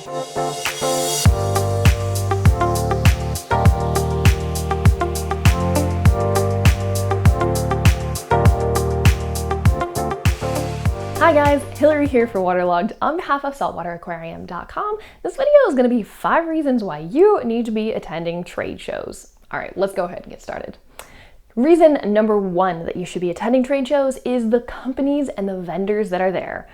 Hi guys, Hilary here for Waterlogged on behalf of saltwateraquarium.com. This video is going to be 5 reasons why you need to be attending trade shows. All right, let's go ahead and get started. Reason number 1 that you should be attending trade shows is the companies and the vendors that are there.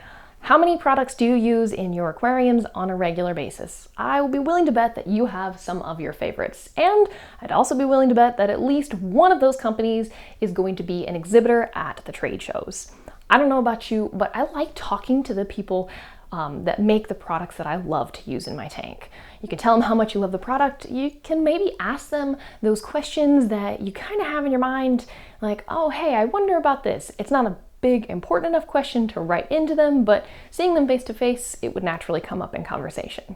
How many products do you use in your aquariums on a regular basis? I will be willing to bet that you have some of your favorites, and I'd also be willing to bet that at least one of those companies is going to be an exhibitor at the trade shows. I don't know about you, but I like talking to the people that make the products that I love to use in my tank. You can tell them how much you love the product. You can maybe ask them those questions that you kind of have in your mind, like, oh, hey, I wonder about this. It's not a big, important enough question to write into them, but seeing them face to face, it would naturally come up in conversation.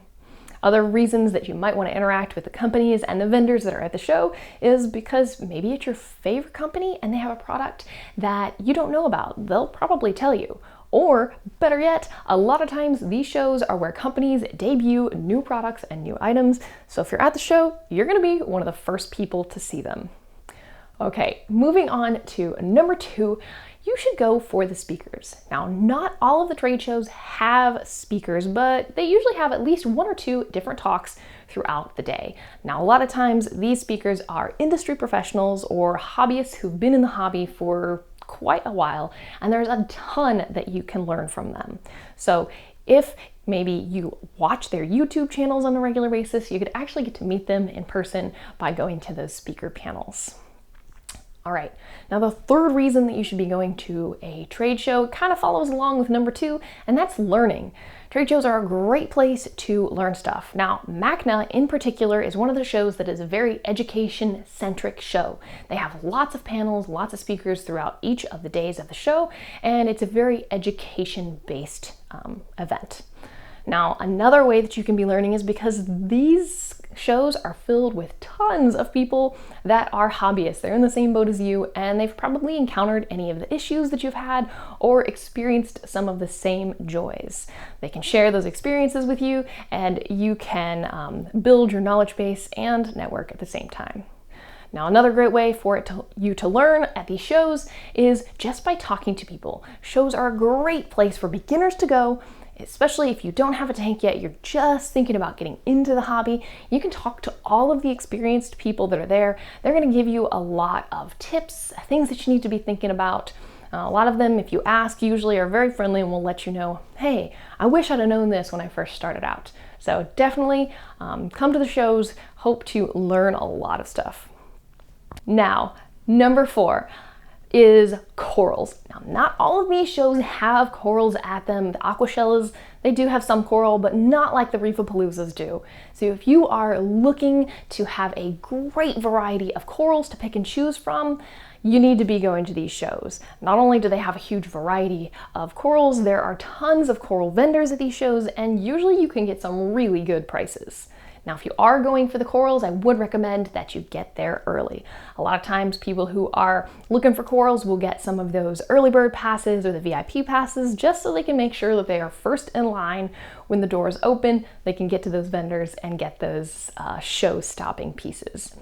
Other reasons that you might want to interact with the companies and the vendors that are at the show is because maybe it's your favorite company and they have a product that you don't know about. They'll probably tell you. Or better yet, a lot of times these shows are where companies debut new products and new items. So if you're at the show, you're going to be one of the first people to see them. Okay, moving on to number 2, you should go for the speakers. Now, not all of the trade shows have speakers, but they usually have at least 1 or 2 different talks throughout the day. Now, a lot of times these speakers are industry professionals or hobbyists who've been in the hobby for quite a while, and there's a ton that you can learn from them. So if maybe you watch their YouTube channels on a regular basis, you could actually get to meet them in person by going to those speaker panels. All right, now the third reason that you should be going to a trade show kind of follows along with number 2, and that's learning. Trade shows are a great place to learn stuff. Now, MACNA in particular is one of the shows that is a very education-centric show. They have lots of panels, lots of speakers throughout each of the days of the show, and it's a very education-based event. Now, another way that you can be learning is because these shows are filled with tons of people that are hobbyists. They're in the same boat as you, and they've probably encountered any of the issues that you've had or experienced some of the same joys. They can share those experiences with you, and you can build your knowledge base and network at the same time. Now, another great way for you to learn at these shows is just by talking to people. Shows are a great place for beginners to go, especially if you don't have a tank yet, you're just thinking about getting into the hobby. You can talk to all of the experienced people that are there. They're going to give you a lot of tips, things that you need to be thinking about. A lot of them, if you ask, usually are very friendly and will let you know, hey, I wish I'd have known this when I first started out. So definitely come to the shows, hope to learn a lot of stuff. Now, number 4 is corals. Now, not all of these shows have corals at them. The Aquashellas, they do have some coral, but not like the Reefapaloozas do. So if you are looking to have a great variety of corals to pick and choose from, you need to be going to these shows. Not only do they have a huge variety of corals, there are tons of coral vendors at these shows, and usually you can get some really good prices. Now, if you are going for the corals, I would recommend that you get there early. A lot of times people who are looking for corals will get some of those early bird passes or the VIP passes just so they can make sure that they are first in line when the doors open. They can get to those vendors and get those show-stopping pieces.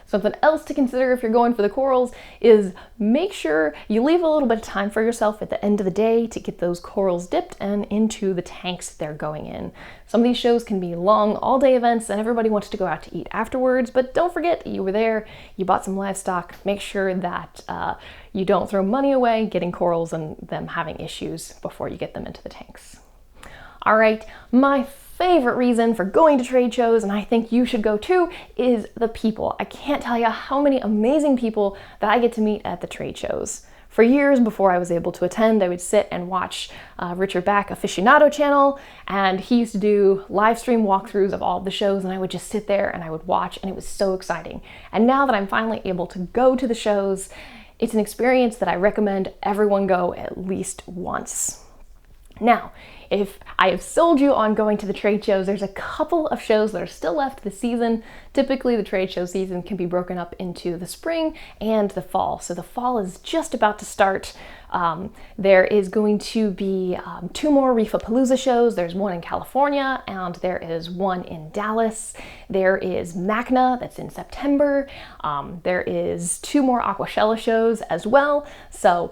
Something else to consider if you're going for the corals is make sure you leave a little bit of time for yourself at the end of the day to get those corals dipped and into the tanks they're going in. Some of these shows can be long all-day events and everybody wants to go out to eat afterwards, but don't forget you were there, you bought some livestock. Make sure that you don't throw money away getting corals and them having issues before you get them into the tanks. All right, my favorite reason for going to trade shows, and I think you should go too, is the people. I can't tell you how many amazing people that I get to meet at the trade shows. For years before I was able to attend, I would sit and watch Richard Back Aficionado channel, and he used to do live stream walkthroughs of all of the shows, and I would just sit there and I would watch, and it was so exciting. And now that I'm finally able to go to the shows, it's an experience that I recommend everyone go at least once. Now, if I have sold you on going to the trade shows, there's a couple of shows that are still left this season. Typically, the trade show season can be broken up into the spring and the fall. So the fall is just about to start. There is going to be 2 more Reefapalooza shows. There's one in California and there is one in Dallas. There is MACNA that's in September. There is 2 more Aquashella shows as well. So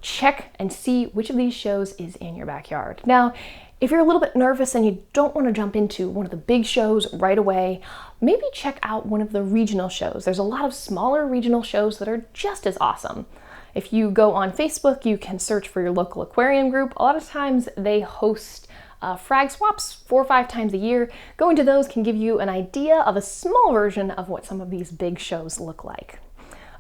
check and see which of these shows is in your backyard. Now, if you're a little bit nervous and you don't want to jump into one of the big shows right away, maybe check out one of the regional shows. There's a lot of smaller regional shows that are just as awesome. If you go on Facebook, you can search for your local aquarium group. A lot of times they host frag swaps 4 or 5 times a year. Going to those can give you an idea of a small version of what some of these big shows look like.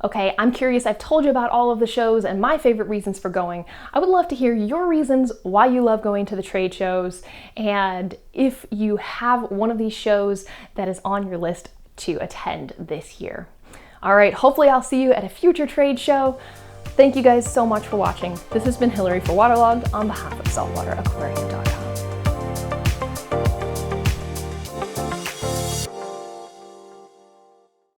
Okay, I'm curious. I've told you about all of the shows and my favorite reasons for going. I would love to hear your reasons why you love going to the trade shows, and if you have one of these shows that is on your list to attend this year. All right, hopefully I'll see you at a future trade show. Thank you guys so much for watching. This has been Hilary for Waterlogged on behalf of saltwateraquarium.com.